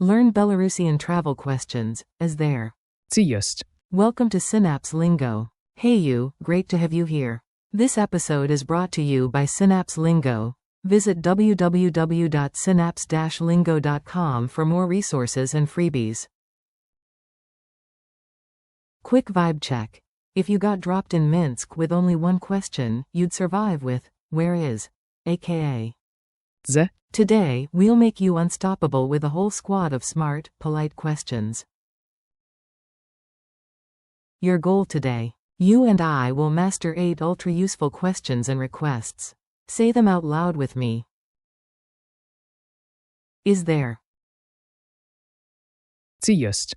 Learn Belarusian travel questions, as there. Ch.14. Welcome to Synapse Lingo. Hey you, great to have you here. This episode is brought to you by Synapse Lingo. Visit www.synapse-lingo.com for more resources and freebies. Quick vibe check. If you got dropped in Minsk with only one question, you'd survive with, "Where is?" aka. Ze. Today, we'll make you unstoppable with a whole squad of smart, polite questions. Your goal today. You and I will master 8 ultra-useful questions and requests. Say them out loud with me. Is there? Ch.14.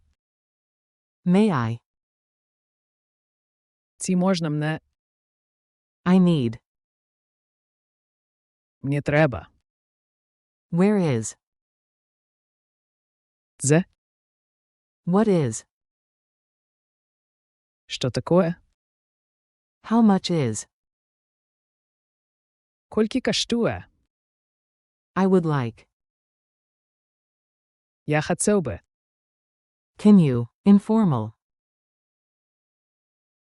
May I? Ці можна мене? I need. Мені треба. Where is? Дзе? What is? Що такое? How much is? Колькі коштує? I would like. Я хотів би. Can you? Informal.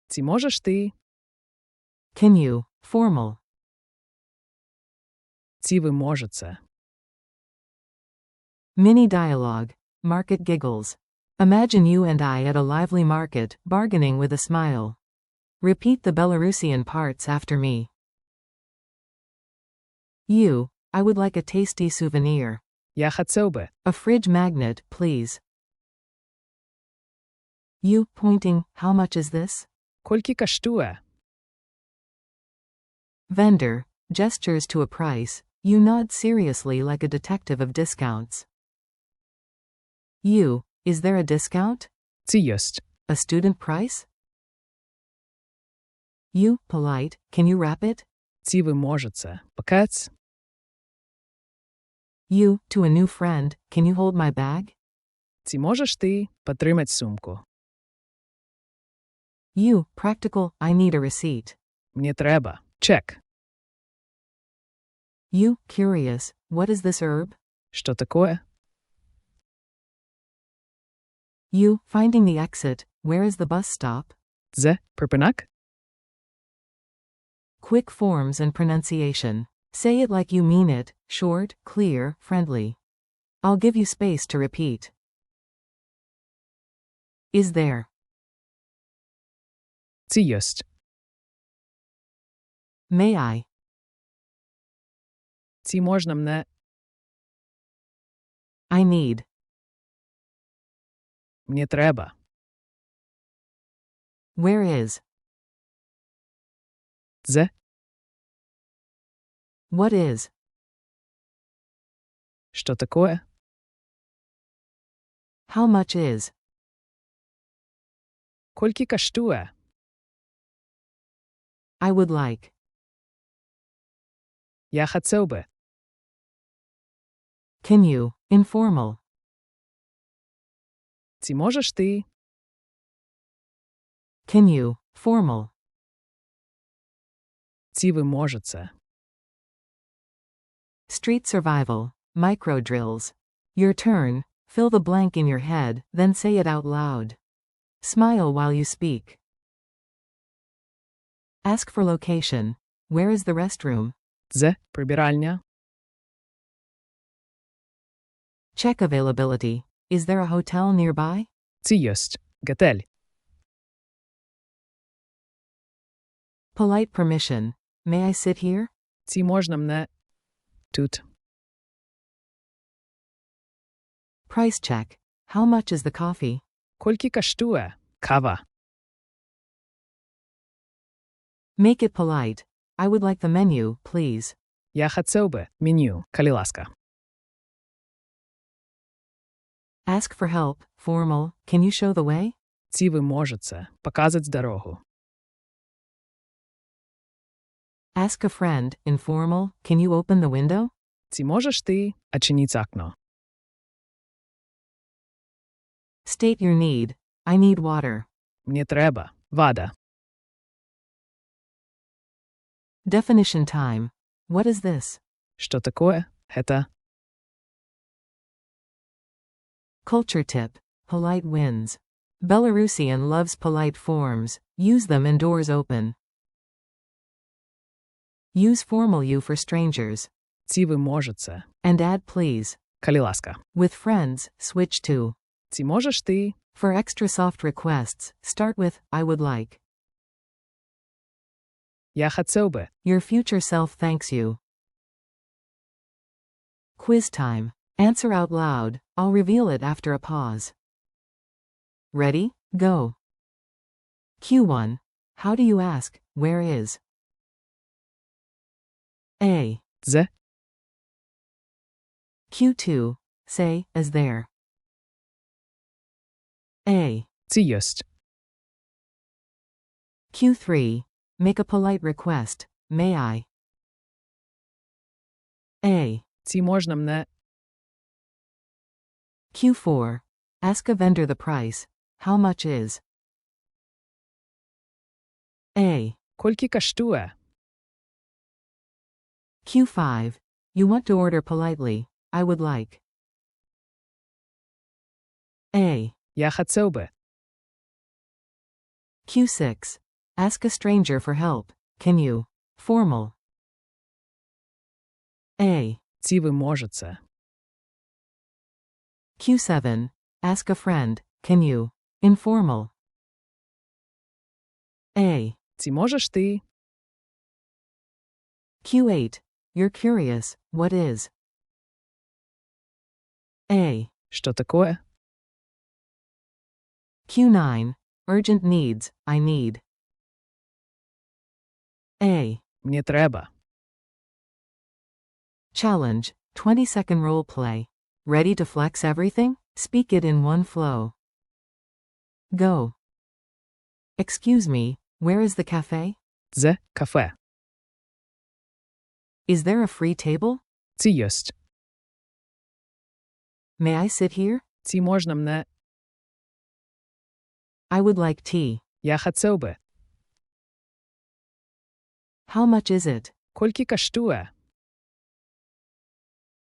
Ці можеш ти? Can you? Formal. Ці ви можете. Mini dialogue. Market giggles. Imagine you and I at a lively market, bargaining with a smile. Repeat the Belarusian parts after me. You, I would like a tasty souvenir. Я хотів би. A fridge magnet, please. You, pointing, how much is this? Колькі коштує? Vendor, gestures to a price. You nod seriously like a detective of discounts. You, is there a discount? Ch.14. A student price? You, polite, can you wrap it? Ці ви можете. Пакет? You, to a new friend, can you hold my bag? Ці можеш ти потримати сумку? You, practical, I need a receipt. Мені треба. Чек. You, curious, what is this herb? Що такое? You, finding the exit, where is the bus stop? Дзе? Припинак? Quick forms and pronunciation. Say it like you mean it, short, clear, friendly. I'll give you space to repeat. Is there? Ch.14. May I? Ці можна мене? I need. Мені треба. Where is? Дзе? What is? Що такое? How much is? Колькі коштує? I would like. Я хотів би. Can you? Informal. Ці можеш ти? Can you? Formal. Ці ви можете. Street survival. Micro drills. Your turn. Fill the blank in your head, then say it out loud. Smile while you speak. Ask for location. Where is the restroom? Дзе? Прибиральня? Check availability. Is there a hotel nearby? Ch.14. Готель. Polite permission. May I sit here? Ці можна мене? Тут. Price check. How much is the coffee? Колькі коштує? Кава. Make it polite. I would like the menu, please. Я хотів би. Меню. Коли ласка. Ask for help. Formal. Can you show the way? Ці ви можете. Показати дорогу. Ask a friend. Informal. Can you open the window? Ці можеш ти очинити окно? State your need. I need water. Мені треба. Вода. Definition time. What is this? Що такое? Это Culture tip. Polite wins. Belarusian loves polite forms. Use them and doors open. Use formal you for strangers. Ці ви можете. And add please. Калі ласка. With friends, switch to. Ці можеш ти. For extra soft requests, start with, I would like. Я хотів би. Your future self thanks you. Quiz time. Answer out loud. I'll reveal it after a pause. Ready? Go. Q1. How do you ask, where is? A. Дзе? Q2. Say, is there? A. Ці єсть. Q3. Make a polite request. May I? A. Ці можна мене. Q4. Ask a vendor the price. How much is? A. Колькі коштує? Q5. You want to order politely. I would like. A. Я хотів би. Q6. Ask a stranger for help. Can you? Formal. A. Ці ви можете. Q7. Ask a friend. Can you? Informal. A. Ці можеш ти. Q8. You're curious. What is? A. Що таке? Q9. Urgent needs. I need. A. Мені треба. Challenge. 20-second role play. Ready to flex everything? Speak it in one flow. Go. Excuse me, where is the cafe? Дзе кафе? Is there a free table? Ці єсть. May I sit here? Ці можна мене. I would like tea. Я хотів би. How much is it? Колькі коштує?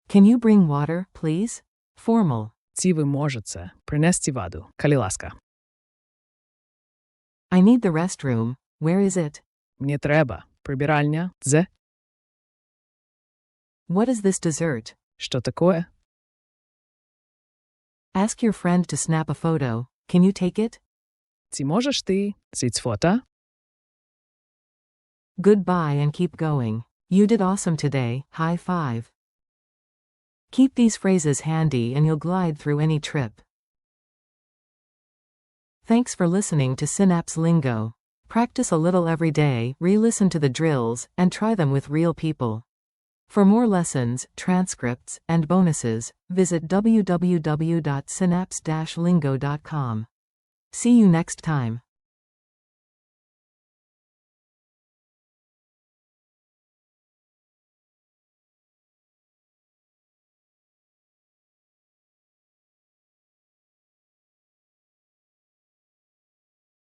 Can you bring water, please? Formal. Ці ви можете. Принести воду. Калі ласка. I need the restroom. Where is it? Мені треба. Прибиральня. Дзе? What is this dessert? Що таке? Ask your friend to snap a photo. Can you take it? Ці можеш ти. Ці фото? Goodbye and keep going. You did awesome today. High five. Keep these phrases handy and you'll glide through any trip. Thanks for listening to Synapse Lingo. Practice a little every day, re-listen to the drills, and try them with real people. For more lessons, transcripts, and bonuses, visit www.synapse-lingo.com. See you next time.